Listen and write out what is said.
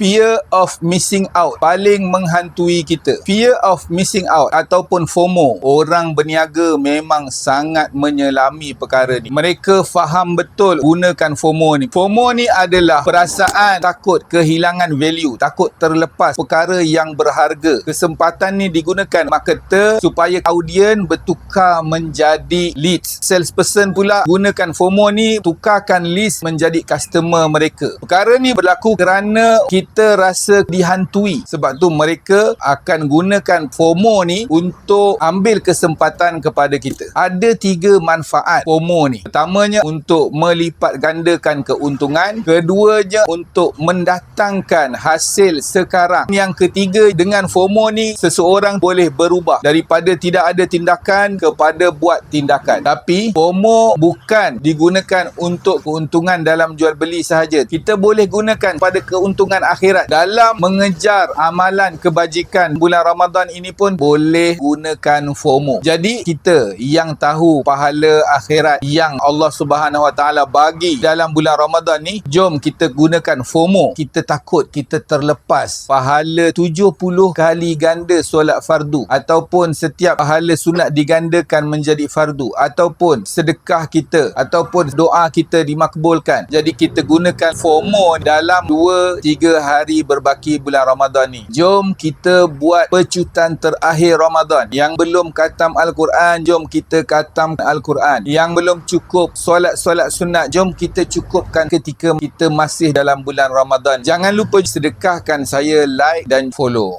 Fear of missing out paling menghantui kita. Fear of missing out ataupun FOMO. Orang berniaga memang sangat menyelami perkara ni. Mereka faham betul gunakan FOMO ni. FOMO ni adalah perasaan takut kehilangan value, takut terlepas perkara yang berharga. Kesempatan ni digunakan marketer supaya audien bertukar menjadi leads. Salesperson pula gunakan FOMO ni tukarkan list menjadi customer mereka. Perkara ni berlaku kerana kita rasa dihantui. Sebab tu mereka akan gunakan FOMO ni untuk ambil kesempatan kepada kita. Ada 3 manfaat FOMO ni. Pertamanya untuk melipat gandakan keuntungan. Keduanya untuk mendatangkan hasil sekarang. Yang ketiga, dengan FOMO ni seseorang boleh berubah daripada tidak ada tindakan kepada buat tindakan. Tapi FOMO bukan digunakan untuk keuntungan dalam jual beli sahaja. Kita boleh gunakan pada keuntungan akhirat. Dalam mengejar amalan kebajikan bulan Ramadan ini pun boleh gunakan FOMO. Jadi kita yang tahu pahala akhirat yang Allah Subhanahu Wa Taala bagi dalam bulan Ramadan ni, jom kita gunakan FOMO. Kita takut kita terlepas pahala 70 kali ganda solat fardu, ataupun setiap pahala sunat digandakan menjadi fardu, ataupun sedekah kita ataupun doa kita dimakbulkan. Jadi kita gunakan FOMO dalam 2-3 hari berbaki bulan Ramadan ni. Jom kita buat pecutan terakhir Ramadan. Yang belum khatam Al-Quran, jom kita khatam Al-Quran. Yang belum cukup solat-solat sunat, jom kita cukupkan ketika kita masih dalam bulan Ramadan. Jangan lupa sedekahkan saya, like dan follow.